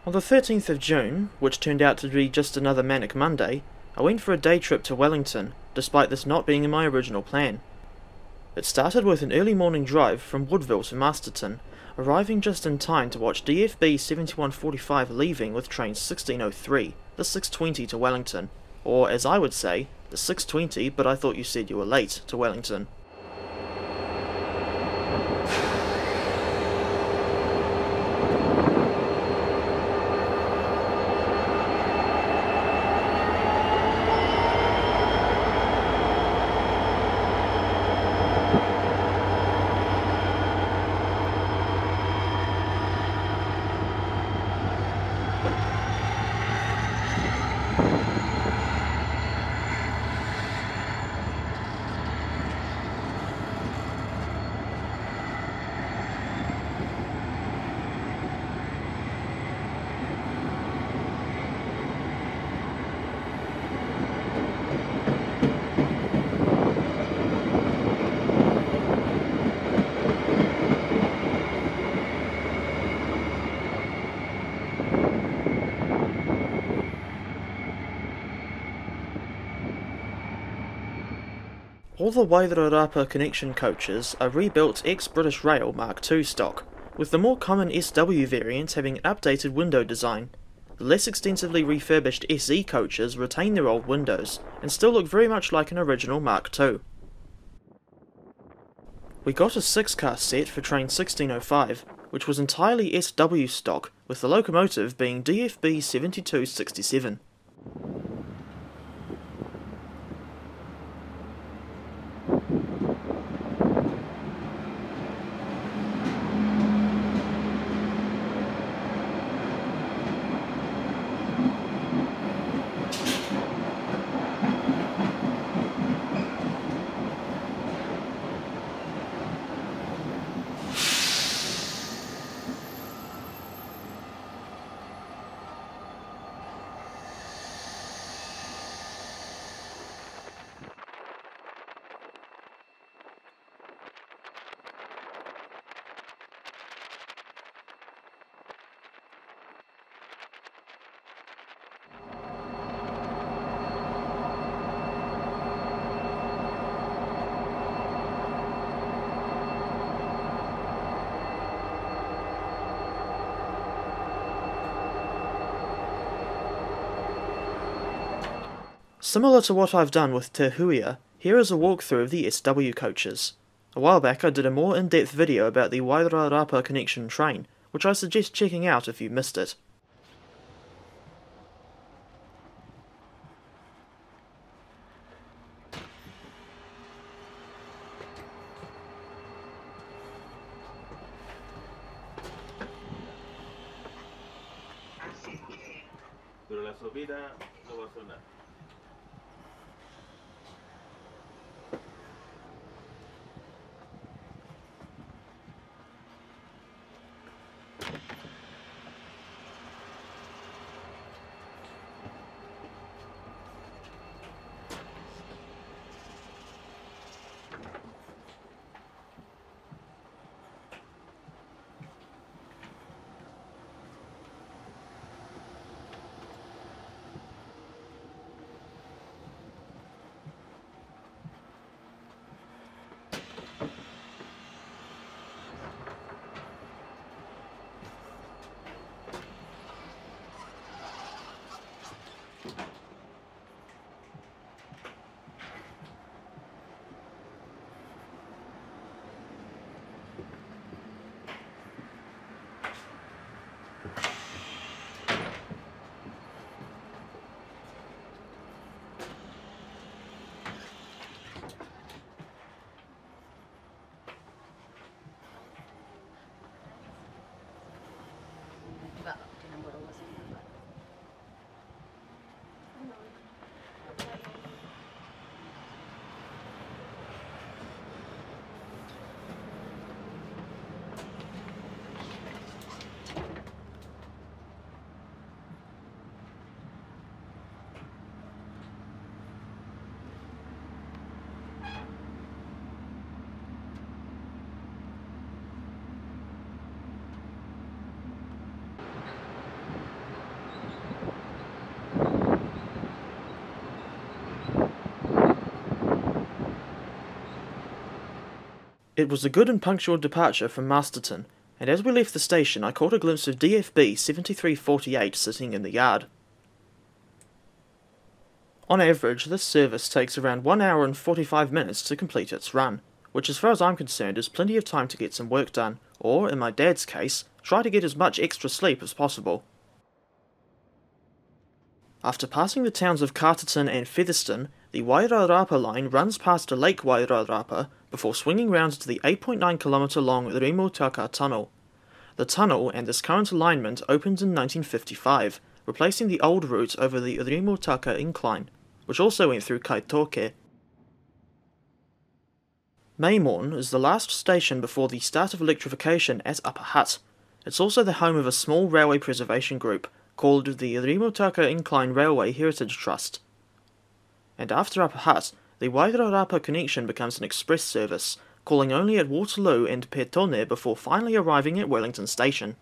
On the 13th of June, which turned out to be just another manic Monday, I went for a day trip to Wellington, despite this not being in my original plan. It started with an early morning drive from Woodville to Masterton, arriving just in time to watch DFB 7145 leaving with train 1603, the 6:20 to Wellington, or as I would say, the 6:20 but I thought you said you were late to Wellington. All the Wairarapa Connection coaches are rebuilt ex-British Rail Mark II stock, with the more common SW variants having an updated window design. The less extensively refurbished SE coaches retain their old windows, and still look very much like an original Mark II. We got a 6-car set for train 1605, which was entirely SW stock, with the locomotive being DFB 7267. Similar to what I've done with Te Huia, here is a walkthrough of the SW coaches. A while back I did a more in-depth video about the Wairarapa Connection train, which I suggest checking out if you missed it. It was a good and punctual departure from Masterton, and as we left the station I caught a glimpse of DFB 7348 sitting in the yard. On average, this service takes around 1 hour and 45 minutes to complete its run, which as far as I'm concerned is plenty of time to get some work done, or, in my dad's case, try to get as much extra sleep as possible. After passing the towns of Carterton and Featherston, the Wairarapa line runs past Lake Wairarapa before swinging round to the 8.9 km long Rimutaka Tunnel. The tunnel and this current alignment opened in 1955, replacing the old route over the Rimutaka Incline, which also went through Kaitoke. Maymorn is the last station before the start of electrification at Upper Hutt. It's also the home of a small railway preservation group called the Rimutaka Incline Railway Heritage Trust. And after Upper Hutt, the Wairarapa Connection becomes an express service, calling only at Waterloo and Petone before finally arriving at Wellington Station.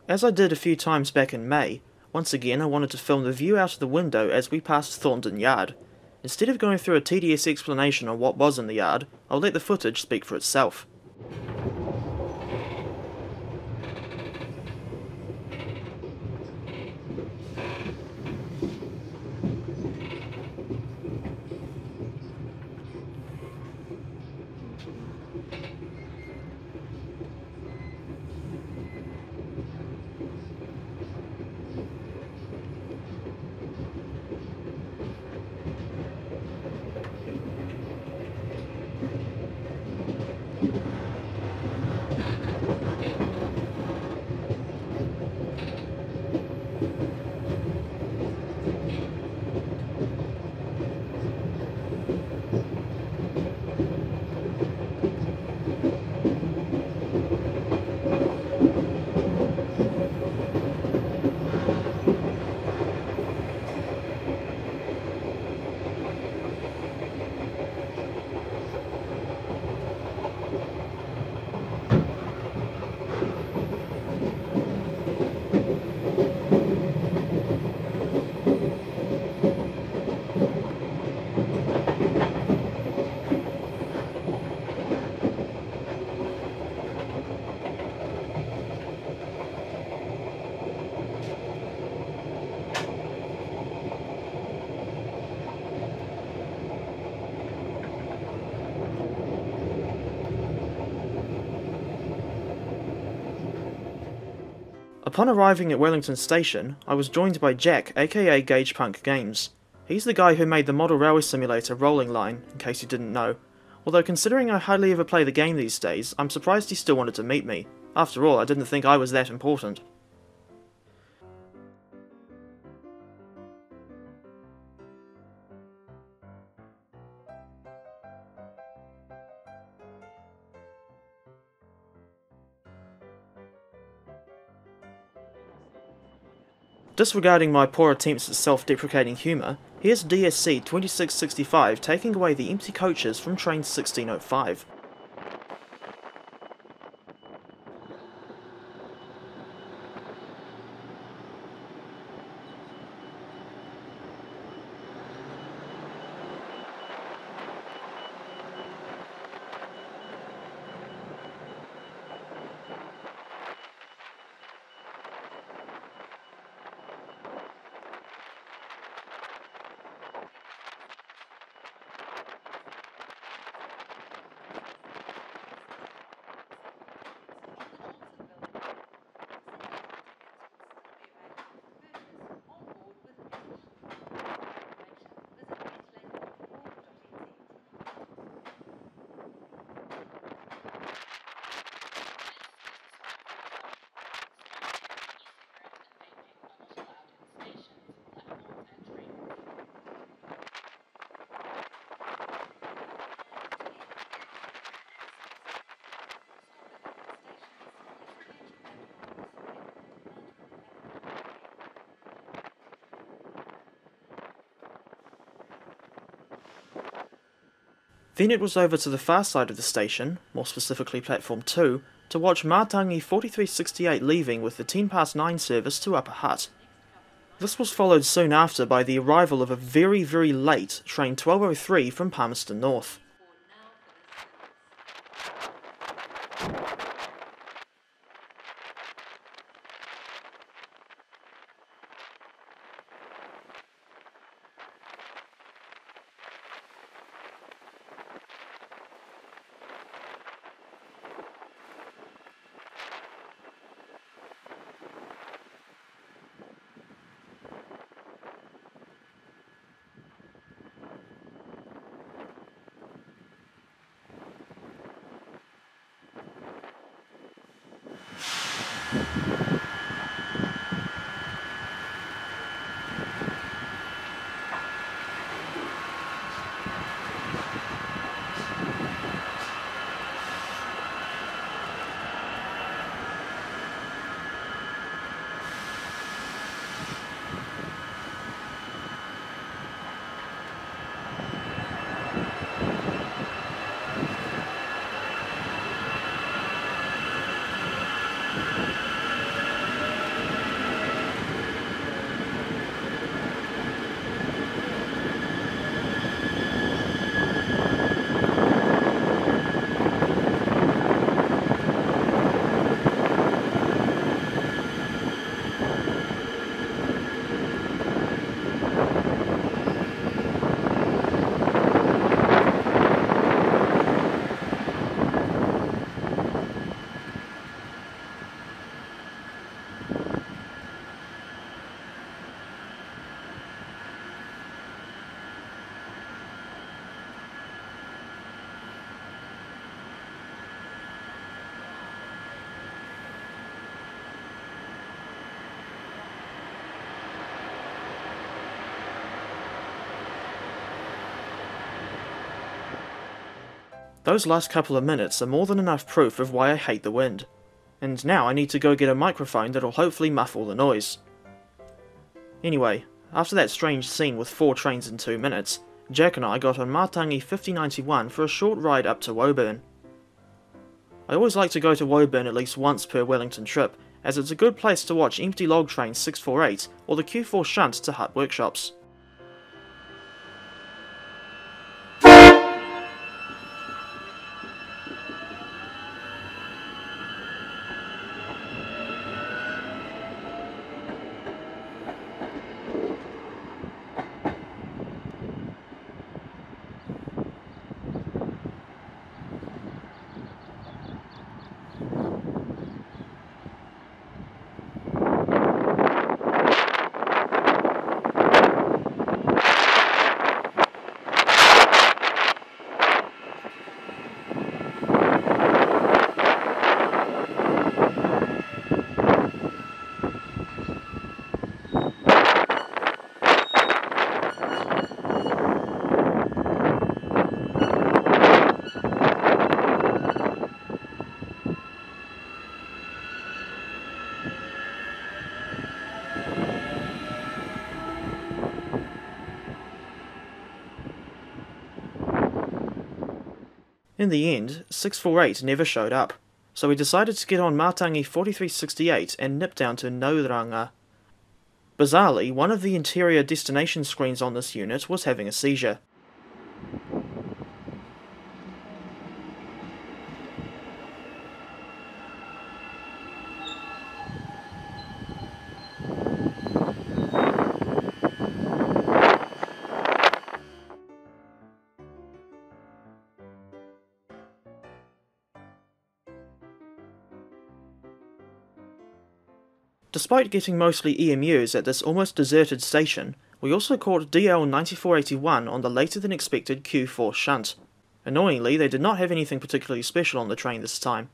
As I did a few times back in May, once again I wanted to film the view out of the window as we passed Thornton Yard. Instead of going through a tedious explanation on what was in the yard, I'll let the footage speak for itself. Upon arriving at Wellington station, I was joined by Jack, aka Gaugepunk Games. He's the guy who made the model railway simulator Rolling Line, in case you didn't know. Although considering I hardly ever play the game these days, I'm surprised he still wanted to meet me. After all, I didn't think I was that important. Disregarding my poor attempts at self-deprecating humour, here's DSC 2665 taking away the empty coaches from train 1605. Then it was over to the far side of the station, more specifically platform 2, to watch Matangi 4368 leaving with the 9:10 service to Upper Hutt. This was followed soon after by the arrival of a very late train 1203 from Palmerston North. Those last couple of minutes are more than enough proof of why I hate the wind. And now I need to go get a microphone that'll hopefully muffle the noise. Anyway, after that strange scene with 4 trains in 2 minutes, Jack and I got on Matangi 5091 for a short ride up to Woburn. I always like to go to Woburn at least once per Wellington trip, as it's a good place to watch empty log train 648 or the Q4 shunt to Hutt workshops. In the end, 648 never showed up, so we decided to get on Matangi 4368 and nip down to Nauranga. Bizarrely, one of the interior destination screens on this unit was having a seizure. Despite getting mostly EMUs at this almost deserted station, we also caught DL 9481 on the later than expected Q4 shunt. Annoyingly, they did not have anything particularly special on the train this time.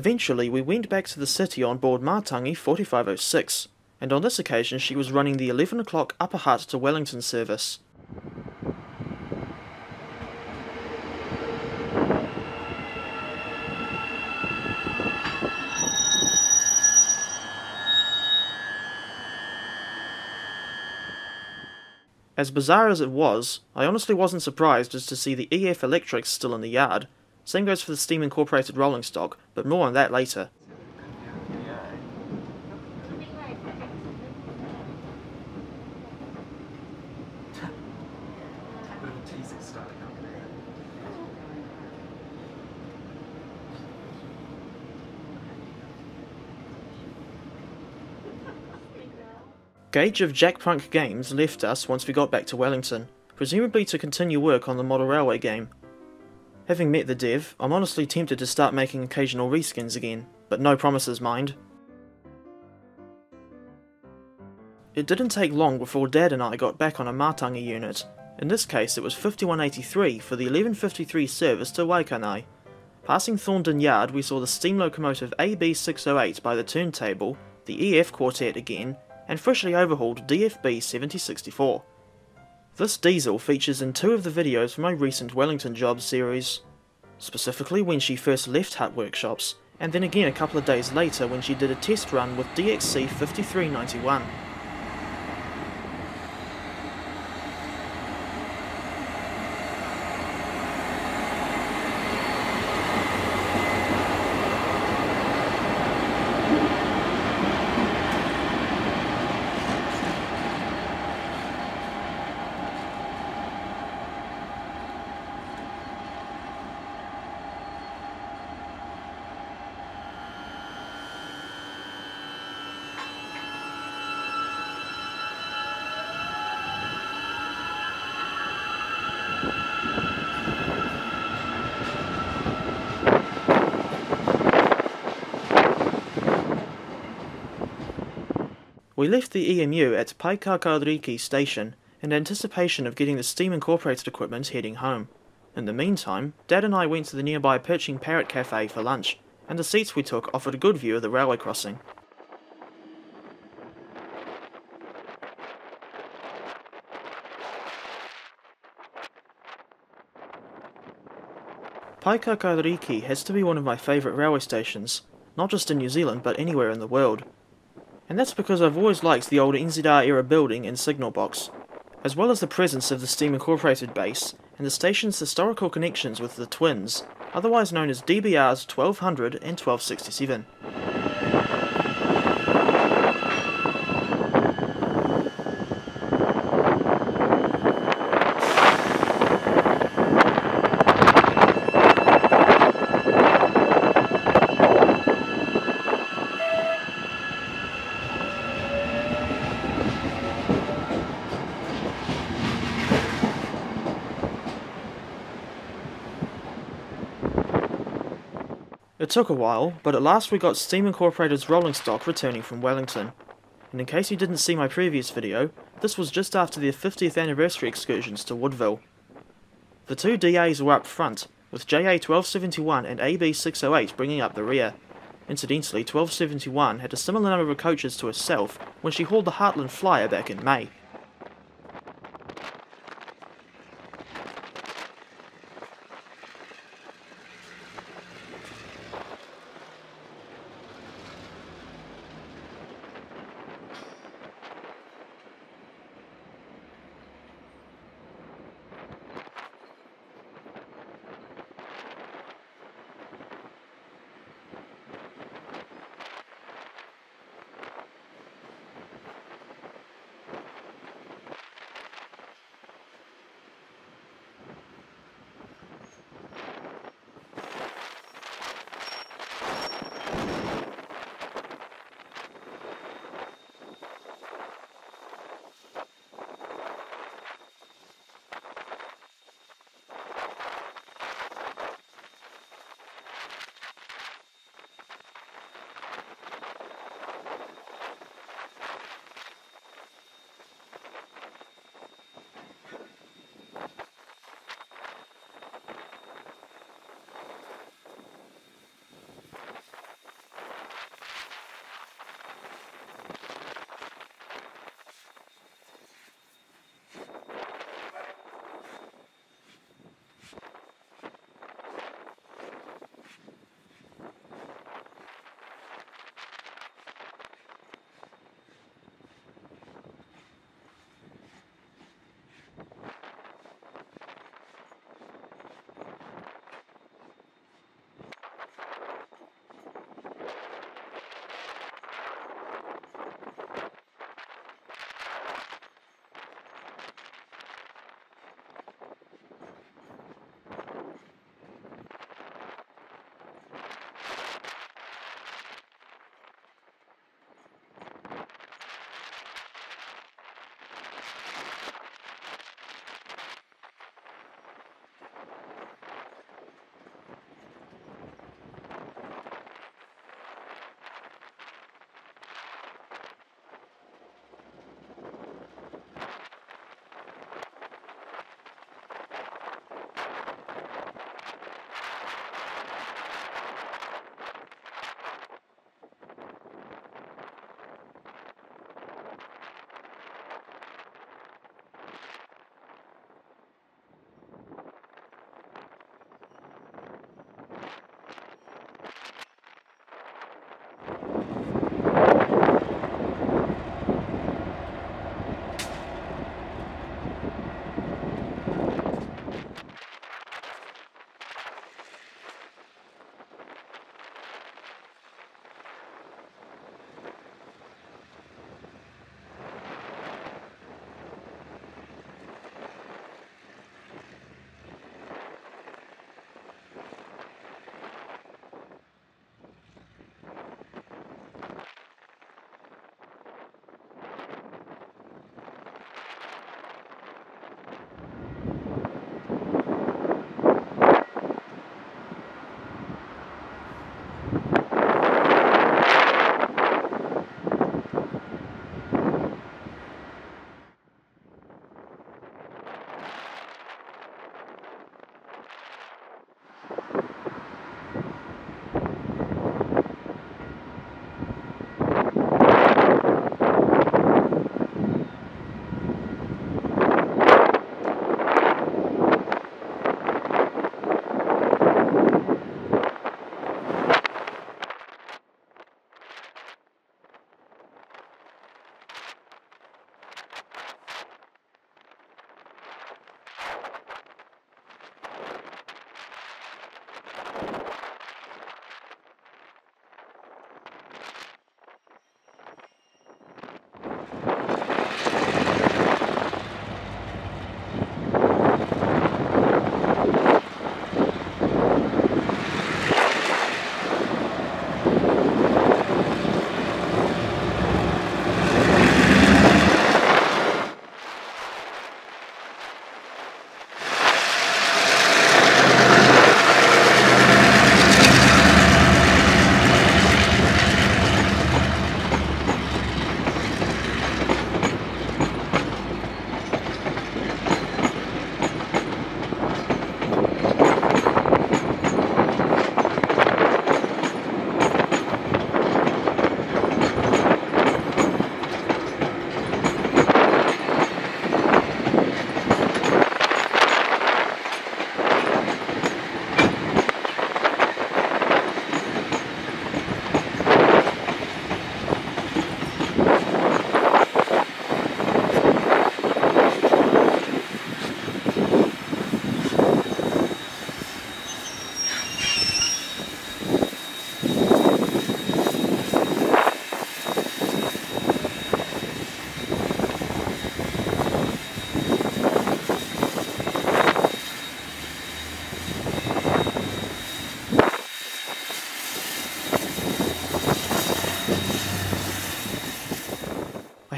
Eventually, we went back to the city on board Matangi 4506, and on this occasion she was running the 11 o'clock Upper Hutt to Wellington service. As bizarre as it was, I honestly wasn't surprised as to see the EF electrics still in the yard. Same goes for the steam incorporated rolling stock, but more on that later. Gage of Gaugepunk Games left us once we got back to Wellington, presumably to continue work on the model railway game. Having met the dev, I'm honestly tempted to start making occasional reskins again, but no promises, mind. It didn't take long before Dad and I got back on a Matangi unit. In this case it was 5183 for the 1153 service to Waikanai. Passing Thorndon Yard we saw the steam locomotive AB608 by the turntable, the EF quartet again, and freshly overhauled DFB 7064. This diesel features in 2 of the videos from my recent Wellington Jobs series, specifically when she first left Hutt Workshops, and then again a couple of days later when she did a test run with DXC 5391. We left the EMU at Paekakariki station in anticipation of getting the steam incorporated equipment heading home. In the meantime, Dad and I went to the nearby Perching Parrot Cafe for lunch, and the seats we took offered a good view of the railway crossing. Paekakariki has to be one of my favourite railway stations, not just in New Zealand but anywhere in the world. And that's because I've always liked the old NZR era building and signal box, as well as the presence of the Steam Incorporated base and the station's historical connections with the twins, otherwise known as DBRs 1200 and 1267. It took a while, but at last we got Steam Incorporated's rolling stock returning from Wellington. And in case you didn't see my previous video, this was just after their 50th anniversary excursions to Woodville. The two DAs were up front, with JA 1271 and AB 608 bringing up the rear. Incidentally, 1271 had a similar number of coaches to herself when she hauled the Heartland Flyer back in May.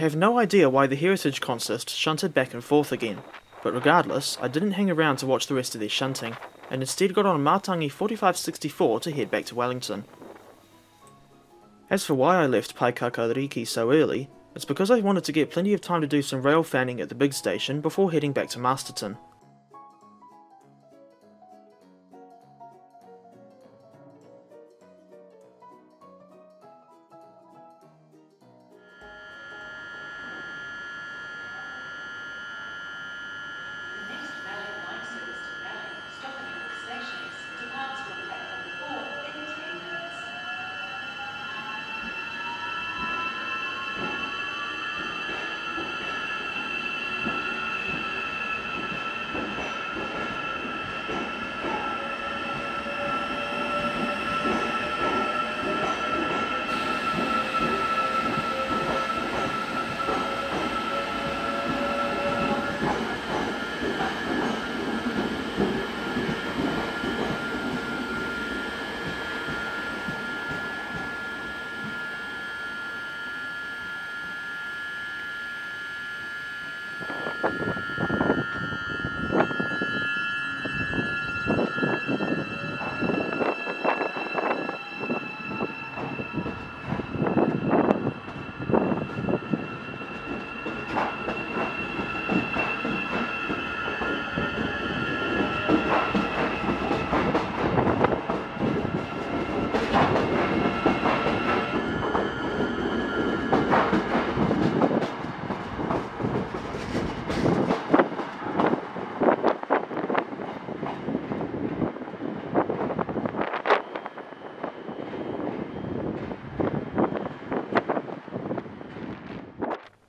have no idea why the heritage consist shunted back and forth again, but regardless, I didn't hang around to watch the rest of their shunting, and instead got on a Matangi 4564 to head back to Wellington. As for why I left Paekakariki so early, it's because I wanted to get plenty of time to do some railfanning at the big station before heading back to Masterton.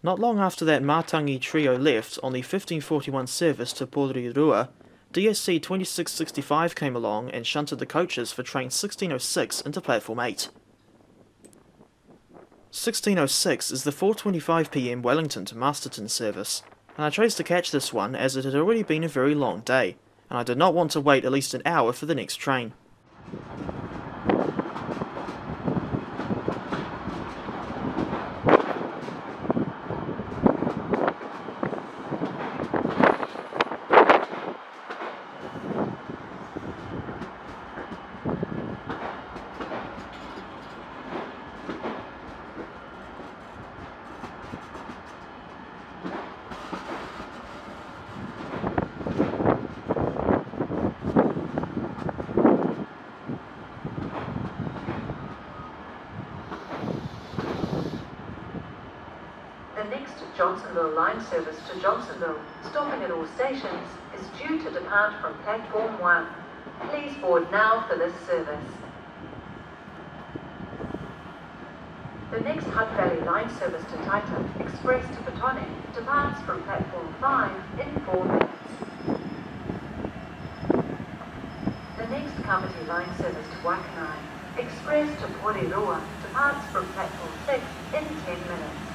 Not long after that Matangi trio left on the 1541 service to Porirua, DSC 2665 came along and shunted the coaches for train 1606 into platform 8. 1606 is the 4:25 PM Wellington to Masterton service, and I chose to catch this one as it had already been a very long day, and I did not want to wait at least an hour for the next train. Johnsonville line service to Johnsonville, stopping at all stations, is due to depart from platform 1. Please board now for this service. The next Hutt Valley line service to Taita, express to Petone, departs from platform 5 in 4 minutes. The next Kapiti line service to Waikanae, express to Porirua, departs from platform 6 in 10 minutes.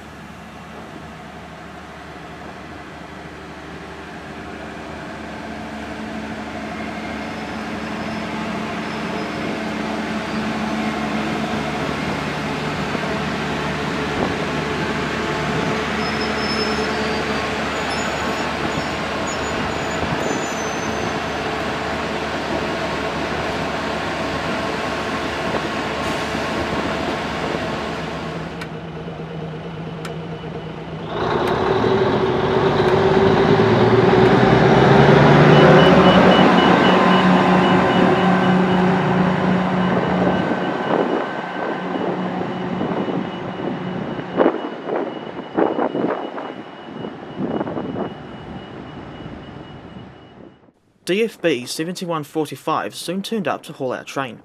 DFB 7145 soon turned up to haul our train.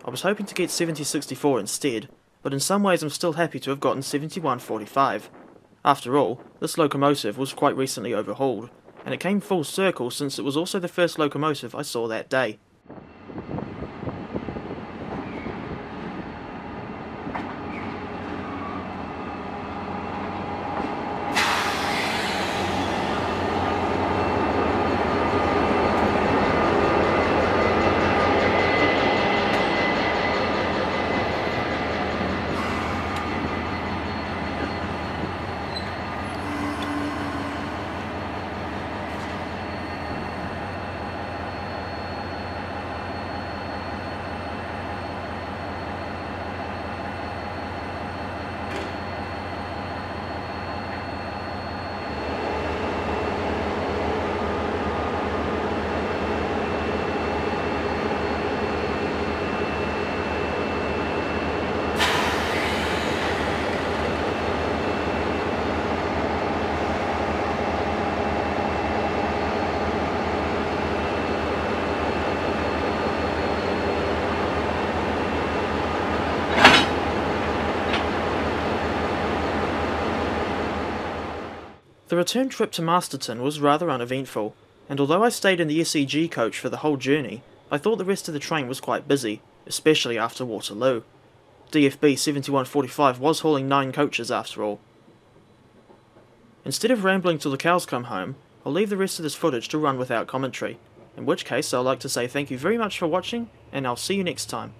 I was hoping to get 7064 instead, but in some ways I'm still happy to have gotten 7145. After all, this locomotive was quite recently overhauled, and it came full circle since it was also the first locomotive I saw that day. The return trip to Masterton was rather uneventful, and although I stayed in the SEG coach for the whole journey, I thought the rest of the train was quite busy, especially after Waterloo. DFB 7145 was hauling 9 coaches after all. Instead of rambling till the cows come home, I'll leave the rest of this footage to run without commentary, in which case I'd like to say thank you very much for watching, and I'll see you next time.